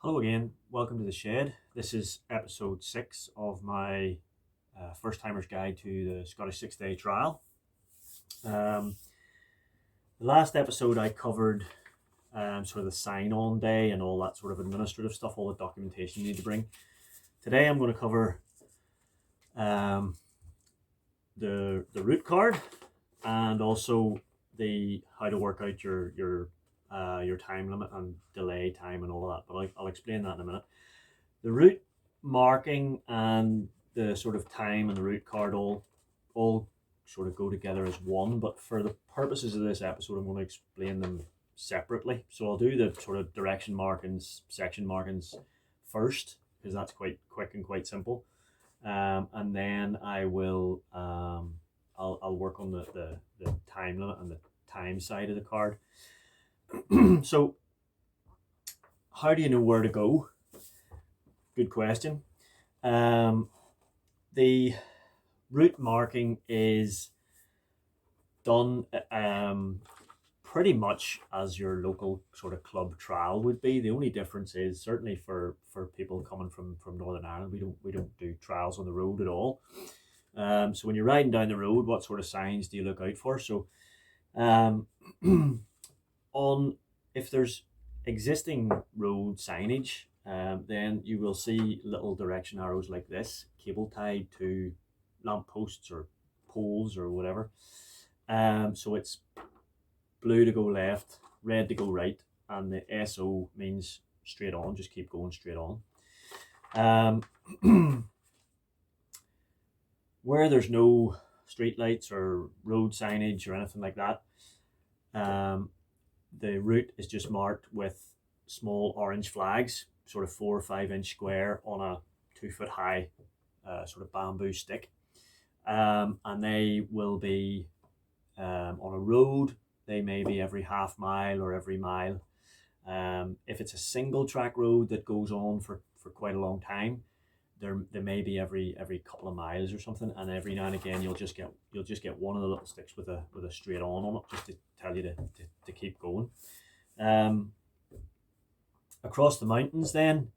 Hello again, welcome to the shed. This is episode 6 of my first timer's guide to the Scottish 6-day trial. The last episode I covered sort of the sign-on day and all that sort of administrative stuff, all the documentation you need to bring. Today I'm going to cover the route card and also the how to work out your time limit and delay time and all of that, but I'll explain that in a minute. The route marking and the sort of time and the route card all sort of go together as one, but for the purposes of this episode I'm going to explain them separately. So I'll do the sort of direction markings, section markings first, because that's quite quick and quite simple, and then I will I'll work on the time limit and the time side of the card. So how do you know where to go? Good question. The route marking is done pretty much as your local sort of club trial would be. The only difference is certainly for people coming from Northern Ireland, we don't do trials on the road at all. So when you're riding down the road, what sort of signs do you look out for? So if there's existing road signage, then you will see little direction arrows like this, cable tied to lampposts or poles or whatever. So it's blue to go left, red to go right, and the SO means straight on, just keep going straight on. Where there's no street lights or road signage or anything like that, the route is just marked with small orange flags, sort of 4 or 5 inch square on a 2 foot high sort of bamboo stick. And they will be on a road. They may be every half mile or every mile. If it's a single track road that goes on for quite a long time, there may be every couple of miles or something, and every now and again you'll just get one of the little sticks with a straight on it, just to tell you to keep going. Across the mountains then,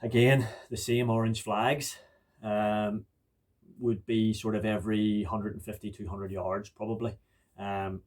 again the same orange flags, would be sort of every 150-200 yards probably,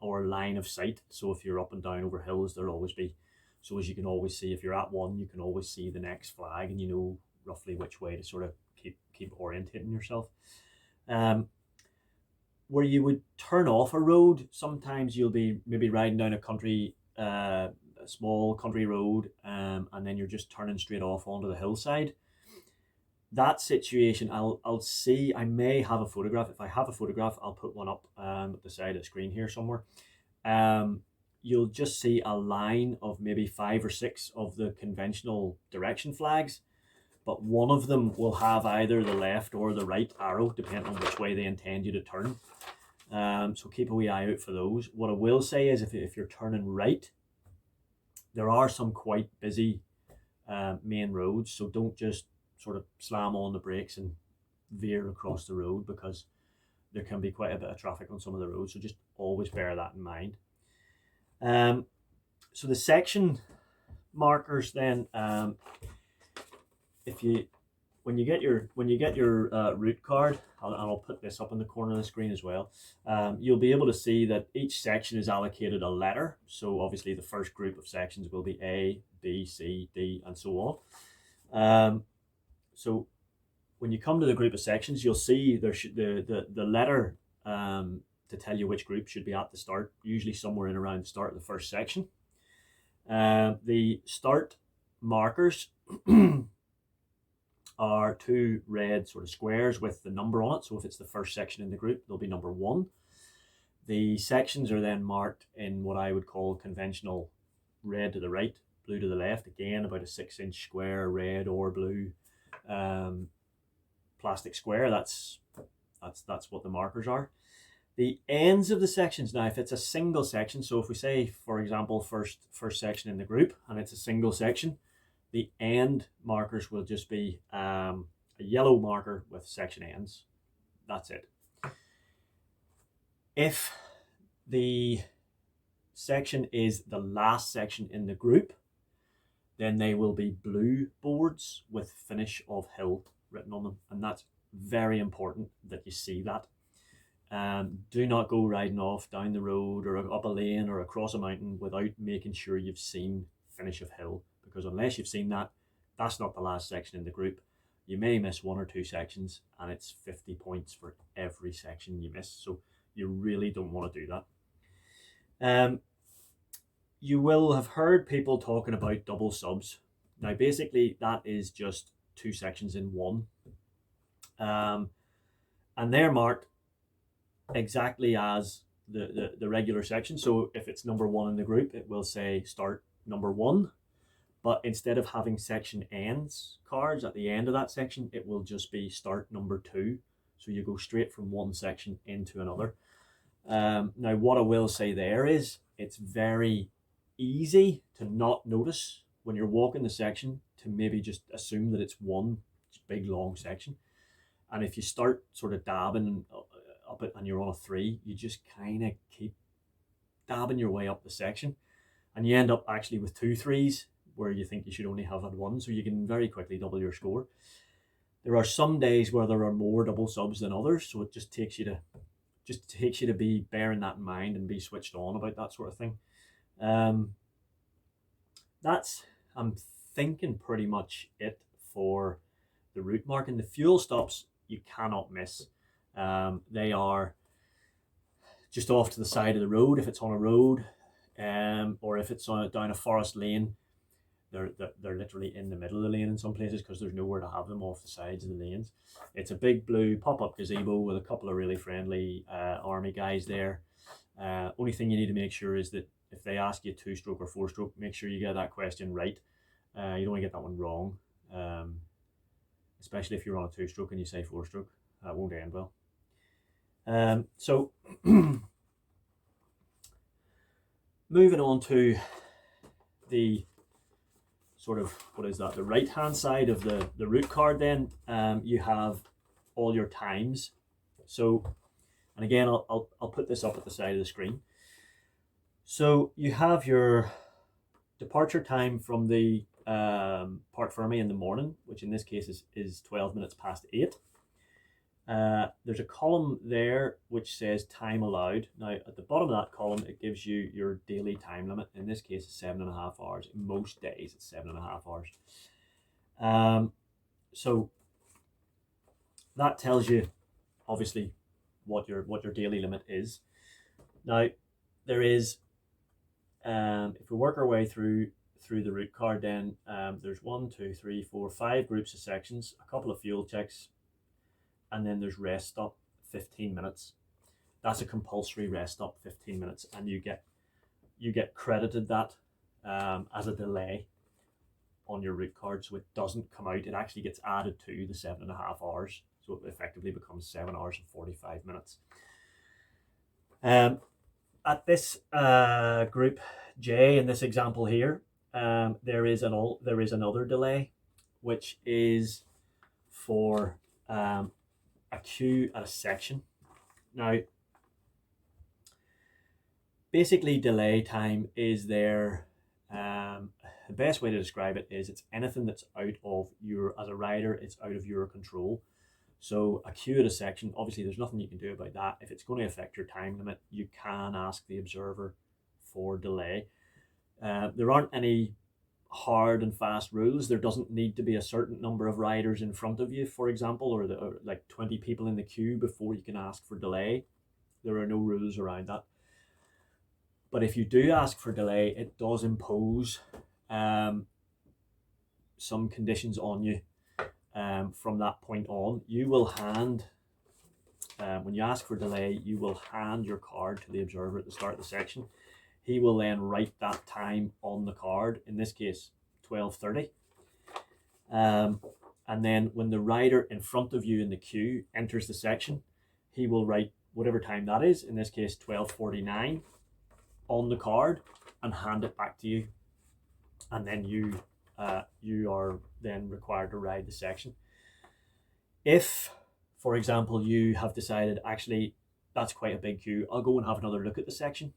or line of sight. So if you're up and down over hills, there'll always be, so as you can always see, if you're at one, you can always see the next flag and you know roughly which way to sort of keep orientating yourself. Where you would turn off a road, sometimes you'll be maybe riding down a small country road, and then you're just turning straight off onto the hillside. That situation, I'll see, I may have a photograph. If I have a photograph, I'll put one up at the side of the screen here somewhere. You'll just see a line of maybe 5 or 6 of the conventional direction flags, but one of them will have either the left or the right arrow, depending on which way they intend you to turn. So keep a wee eye out for those. What I will say is if you're turning right, there are some quite busy main roads, so don't just sort of slam on the brakes and veer across the road, because there can be quite a bit of traffic on some of the roads, so just always bear that in mind. So the section markers then, when you get your route card, and I'll put this up in the corner of the screen as well, you'll be able to see that each section is allocated a letter. So obviously the first group of sections will be A, B, C, D, and so on. So when you come to the group of sections, you'll see the letter to tell you which group should be at the start, usually somewhere in around the start of the first section. The start markers are 2 red sort of squares with the number on it. So if it's the first section in the group, there'll be number 1. The sections are then marked in what I would call conventional red to the right, blue to the left. Again, about a 6 inch square, red or blue plastic square. That's what the markers are. The ends of the sections, now if it's a single section, so if we say, for example, first section in the group and it's a single section, the end markers will just be a yellow marker with section ends. That's it. If the section is the last section in the group, then they will be blue boards with finish of hill written on them. And that's very important that you see that. Do not go riding off down the road or up a lane or across a mountain without making sure you've seen finish of hill, because unless you've seen that, that's not the last section in the group. You may miss 1 or 2 sections and it's 50 points for every section you miss. So you really don't want to do that. You will have heard people talking about double subs. Now, basically, that is just 2 sections in one. And they're marked exactly as the regular section. So if it's number 1 in the group, it will say start number 1. But instead of having section ends cards at the end of that section, it will just be start number 2. So you go straight from one section into another. Now, what I will say there is it's very easy to not notice when you're walking the section, to maybe just assume that it's one big long section. And if you start sort of dabbing up it and you're on a 3, you just kind of keep dabbing your way up the section. And you end up actually with 2 3s where you think you should only have had 1. So you can very quickly double your score. There are some days where there are more double subs than others. So it just takes you to be bearing that in mind and be switched on about that sort of thing. That's, I'm thinking, pretty much it for the route marking. The fuel stops you cannot miss. They are just off to the side of the road if it's on a road, or if it's down a forest lane. They're literally in the middle of the lane in some places because there's nowhere to have them off the sides of the lanes. It's a big blue pop-up gazebo with a couple of really friendly army guys there. Only thing you need to make sure is that if they ask you 2-stroke or 4-stroke, make sure you get that question right. You don't want to get that one wrong, especially if you're on a 2-stroke and you say 4-stroke. That won't end well. So moving on to the sort of, what is that, the right hand side of the route card, then you have all your times. So, and again, I'll put this up at the side of the screen. So you have your departure time from the Parc Fermé in the morning, which in this case is 12 minutes past 8. There's a column there which says time allowed. Now at the bottom of that column, it gives you your daily time limit. In this case, it's 7.5 hours. In most days, it's 7.5 hours. So that tells you obviously what your daily limit is. Now there is, if we work our way through the route card, then there's 1, 2, 3, 4, 5 groups of sections, a couple of fuel checks, and then there's rest stop, 15 minutes. That's a compulsory rest stop, 15 minutes, and you get credited that as a delay on your route card, so it doesn't come out. It actually gets added to the 7.5 hours, so it effectively becomes 7 hours and 45 minutes. At this group J in this example here, there is another delay, which is for a queue at a section. Now, basically delay time is there. The best way to describe it is it's anything that's out of your, as a rider, it's out of your control. So a queue at a section, obviously there's nothing you can do about that. If it's going to affect your time limit, you can ask the observer for delay. There aren't any hard and fast rules. There doesn't need to be a certain number of riders in front of you, for example, or like 20 people in the queue before you can ask for delay. There are no rules around that. But if you do ask for delay, it does impose some conditions on you. From that point on, you will hand, when you ask for delay, you will hand your card to the observer at the start of the section. He will then write that time on the card, in this case 12:30. And then when the rider in front of you in the queue enters the section, he will write whatever time that is, in this case 12:49, on the card and hand it back to you. And then you are then required to ride the section. If, for example, you have decided, actually, that's quite a big queue, I'll go and have another look at the section,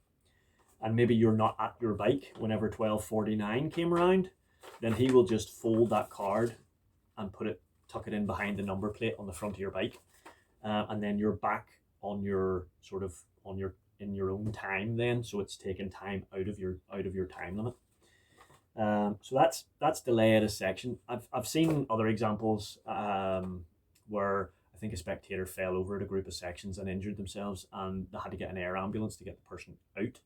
and maybe you're not at your bike whenever 12:49 came around, then he will just fold that card and tuck it in behind the number plate on the front of your bike, and then you're back on your in your own time then, so it's taking time out of your time limit. So that's delay at a section. I've seen other examples where I think a spectator fell over at a group of sections and injured themselves, and they had to get an air ambulance to get the person out.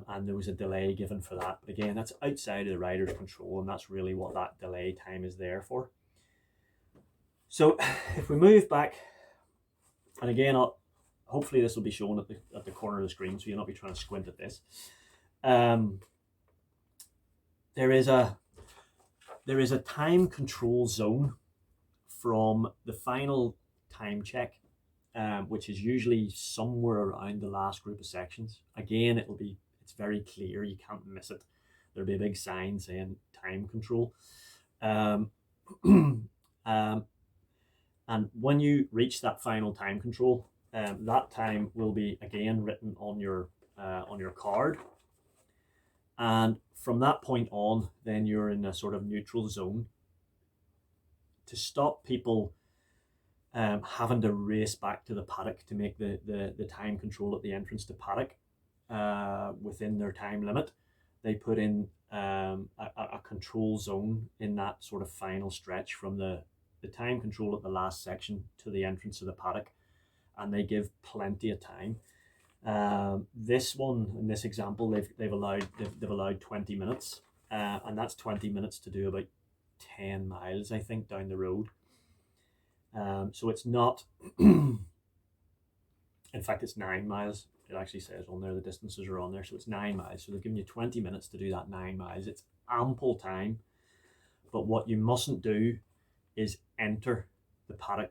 And there was a delay given for that. But again, that's outside of the rider's control, and that's really what that delay time is there for. So if we move back, and again, hopefully this will be shown at the corner of the screen, so you'll not be trying to squint at this. There is a time control zone from the final time check, which is usually somewhere around the last group of sections. Again, it's very clear, you can't miss it. There'll be a big sign saying time control. And when you reach that final time control, that time will be again written on your card. And from that point on, then you're in a sort of neutral zone to stop people having to race back to the paddock to make the time control at the entrance to paddock within their time limit. They put in a control zone in that sort of final stretch from the time control at the last section to the entrance of the paddock, and they give plenty of time. This one, in this example, they've allowed 20 minutes, and that's 20 minutes to do about 10 miles, I think, down the road. So it's not, in fact, it's 9 miles. It actually says on there, the distances are on there. So it's 9 miles. So they're giving you 20 minutes to do that 9 miles. It's ample time. But what you mustn't do is enter the paddock,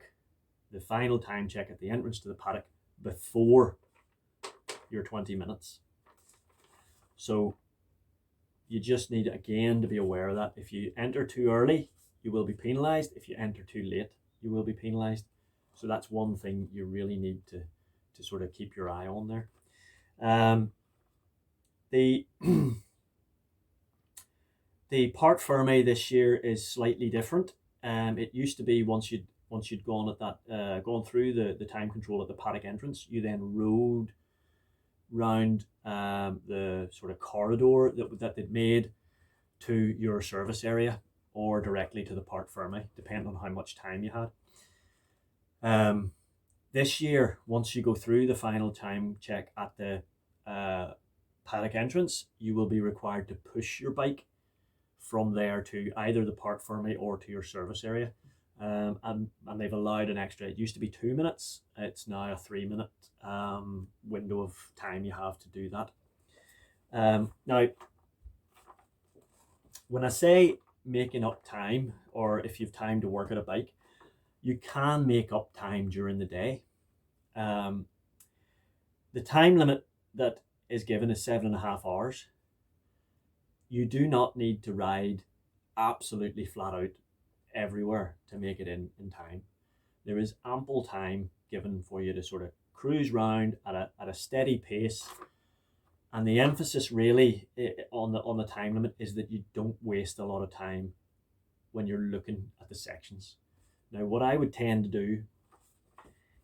the final time check at the entrance to the paddock, before your 20 minutes. So you just need, again, to be aware of that. If you enter too early, you will be penalized. If you enter too late, you will be penalized. So that's one thing you really need to sort of keep your eye on there. The part ferme this year is slightly different. It used to be once you'd gone at that gone through the time control at the paddock entrance, you then rode round the sort of corridor that they'd made to your service area, or directly to the part ferme, depending on how much time you had. This year, once you go through the final time check at the paddock entrance, you will be required to push your bike from there to either the part ferme or to your service area. And they've allowed an extra, it used to be 2 minutes, it's now a 3-minute window of time you have to do that. Now, when I say making up time, or if you've time to work at a bike, you can make up time during the day. The time limit that is given is 7.5 hours. You do not need to ride absolutely flat out everywhere to make it in time. There is ample time given for you to sort of cruise round at a steady pace, and the emphasis really on the time limit is that you don't waste a lot of time when you're looking at the sections. Now, what I would tend to do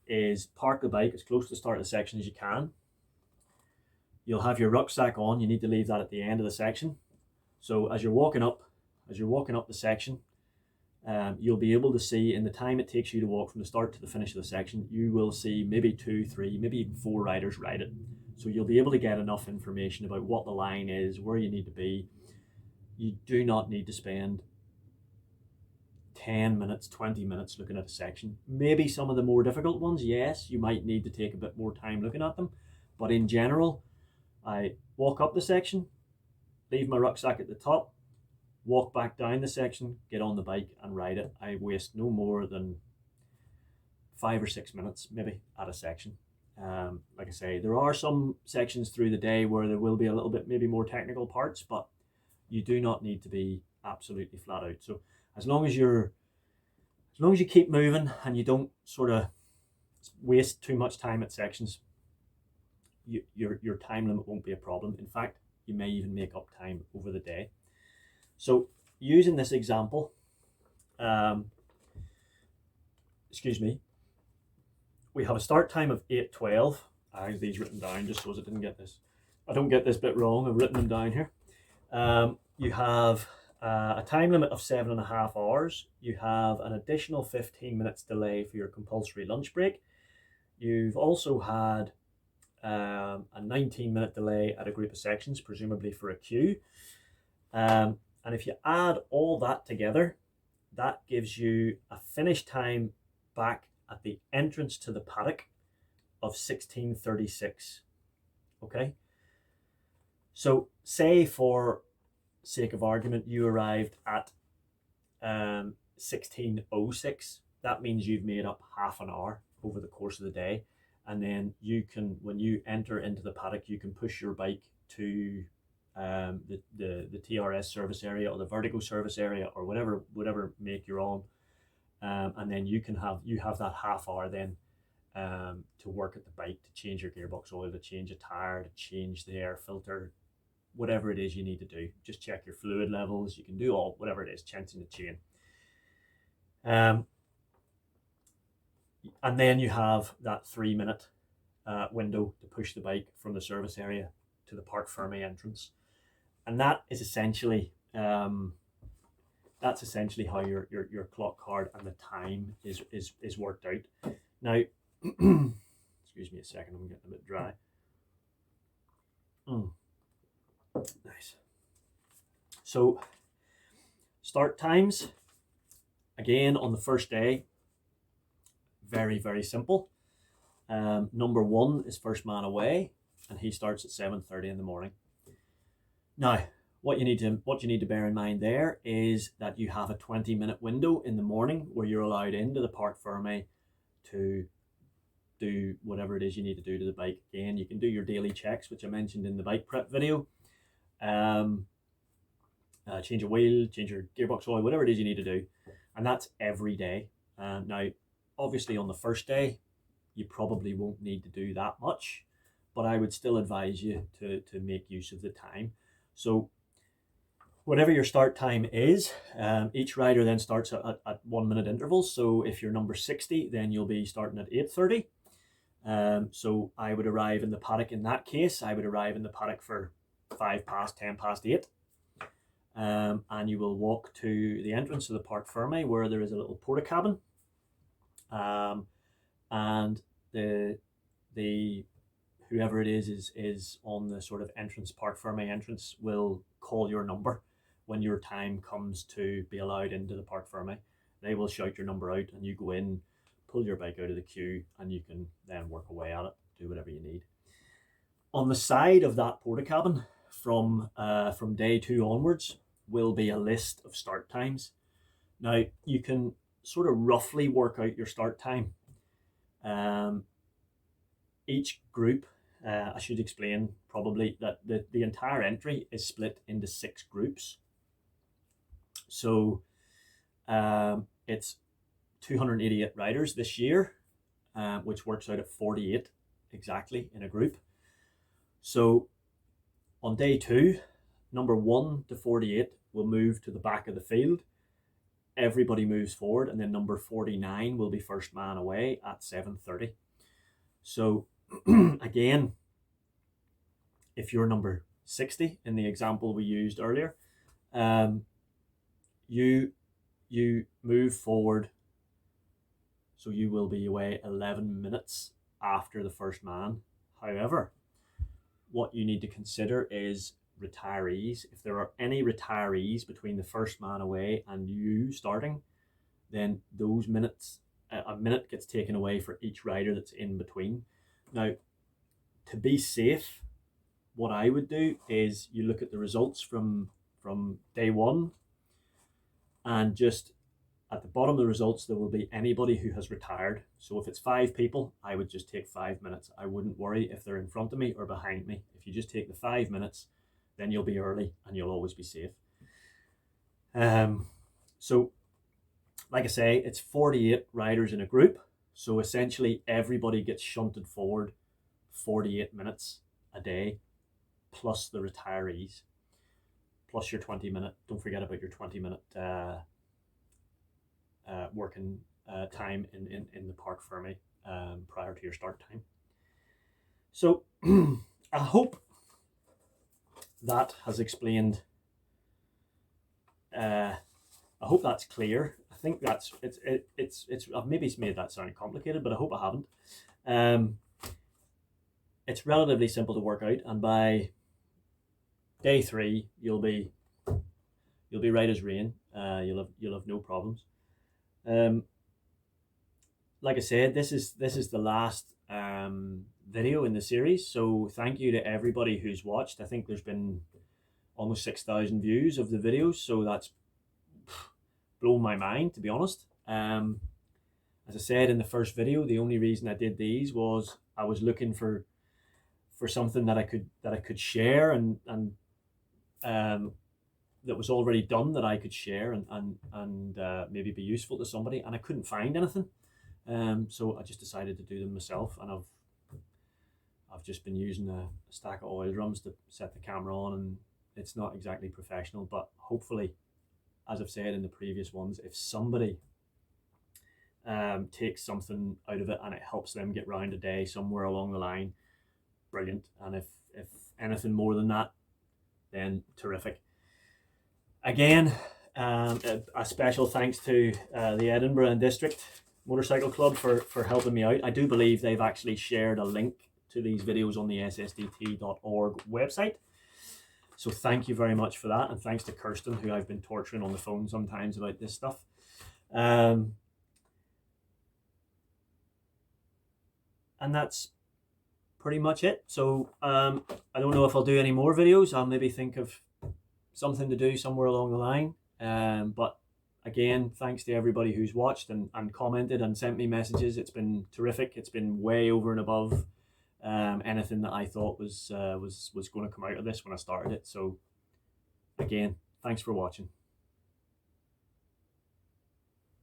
is park the bike as close to the start of the section as you can. You'll have your rucksack on. You need to leave that at the end of the section. So as you're walking up the section, you'll be able to see, in the time it takes you to walk from the start to the finish of the section, you will see maybe 2, 3, maybe even 4 riders ride it. So you'll be able to get enough information about what the line is, where you need to be. You do not need to spend 10 minutes, 20 minutes looking at a section. Maybe some of the more difficult ones, yes, you might need to take a bit more time looking at them. But in general, I walk up the section, leave my rucksack at the top, walk back down the section, get on the bike and ride it. I waste no more than 5 or 6 minutes maybe at a section. Like I say, there are some sections through the day where there will be a little bit maybe more technical parts, but you do not need to be absolutely flat out. So as long as you keep moving and you don't sort of waste too much time at sections, your time limit won't be a problem. In fact, you may even make up time over the day. So using this example, excuse me, we have a start time of 8:12. I have these written down just so as I don't get this bit wrong. I've written them down here. You have a time limit of 7.5 hours. You have an additional 15 minutes delay for your compulsory lunch break. You've also had a 19-minute delay at a group of sections, presumably for a queue. And if you add all that together, that gives you a finish time back at the entrance to the paddock of 16:36. Okay. So say for sake of argument, you arrived at 16:06. That means you've made up half an hour over the course of the day. And then you can, when you enter into the paddock, you can push your bike to the TRS service area or the vertigo service area or whatever make you're on. And then you have that half hour then to work at the bike, to change your gearbox oil, to change a tire, to change the air filter, whatever it is you need to do. Just check your fluid levels. You can do whatever it is, changing the chain. And then you have that 3-minute window to push the bike from the service area to the Parc Fermé entrance. And that is essentially that's essentially how your clock card and the time is worked out. Now, excuse me a second, I'm getting a bit dry. Nice. So, start times, again, on the first day, very, very simple. Number 1 is first man away, and he starts at 7:30 in the morning. Now, what you need to bear in mind there is that you have a 20-minute window in the morning where you're allowed into the Parc Fermé to do whatever it is you need to do to the bike. Again, you can do your daily checks, which I mentioned in the bike prep video. Change a wheel, change your gearbox oil, whatever it is you need to do. And that's every day. Now, obviously on the first day, you probably won't need to do that much, but I would still advise you to make use of the time. So whatever your start time is, each rider then starts at 1-minute intervals. So if you're number 60, then you'll be starting at 8:30. So I would arrive in the paddock, in that case, I would arrive in the paddock for 8:05. And you will walk to the entrance of the Parc Fermé where there is a little porta cabin. And the whoever it is on the sort of entrance, Parc Fermé entrance, will call your number when your time comes to be allowed into the Parc Fermé. They will shout your number out and you go in, pull your bike out of the queue, and you can then work away at it, do whatever you need. On the side of that porta cabin, from day 2 onwards, will be a list of start times. Now, you can sort of roughly work out your start time. Each group, I should explain probably that the entire entry is split into 6 groups. So it's 288 riders this year, which works out at 48 exactly in a group. So on day 2, number 1 to 48 will move to the back of the field. Everybody moves forward, and then number 49 will be first man away at 7:30. So again, if you're number 60 in the example we used earlier, you move forward, so you will be away 11 minutes after the first man. However, what you need to consider is retirees. If there are any retirees between the first man away and you starting, then those minutes, a minute gets taken away for each rider that's in between. Now, to be safe, what I would do is you look at the results from day 1, and just at the bottom of the results there will be anybody who has retired. So if it's 5 people, I would just take 5 minutes. I wouldn't worry if they're in front of me or behind me. If you just take the 5 minutes, then you'll be early and you'll always be safe. So like I say, it's 48 riders in a group. So essentially everybody gets shunted forward 48 minutes a day, plus the retirees. plus your 20-minute. Don't forget about your 20-minute working time in the Parc Fermé prior to your start time. So I hope that has explained. I hope that's clear. I think that's it's I've maybe made that sound complicated, but I hope I haven't. It's relatively simple to work out, and by day 3 you'll be right as rain. You'll have no problems. Like I said, this is the last video in the series, so thank you to everybody who's watched. I think there's been almost 6,000 views of the videos, so that's blown my mind, to be honest. As I said in the first video, the only reason I did these was I was looking for something that I could share and that was already done that I could share and maybe be useful to somebody, and I couldn't find anything. So I just decided to do them myself, and I've just been using a stack of oil drums to set the camera on, and it's not exactly professional, but hopefully, as I've said in the previous ones, if somebody takes something out of it and it helps them get round a day somewhere along the line, brilliant. And if anything more than that, then terrific. Again, a special thanks to the Edinburgh and District Motorcycle Club for helping me out. I do believe they've actually shared a link to these videos on the SSDT.org website. So thank you very much for that, and thanks to Kirsten, who I've been torturing on the phone sometimes about this stuff. And that's pretty much it. So I don't know if I'll do any more videos. I'll maybe think of something to do somewhere along the line. But again, thanks to everybody who's watched and commented and sent me messages. It's been terrific. It's been way over and above anything that I thought was going to come out of this when I started it. So again, thanks for watching.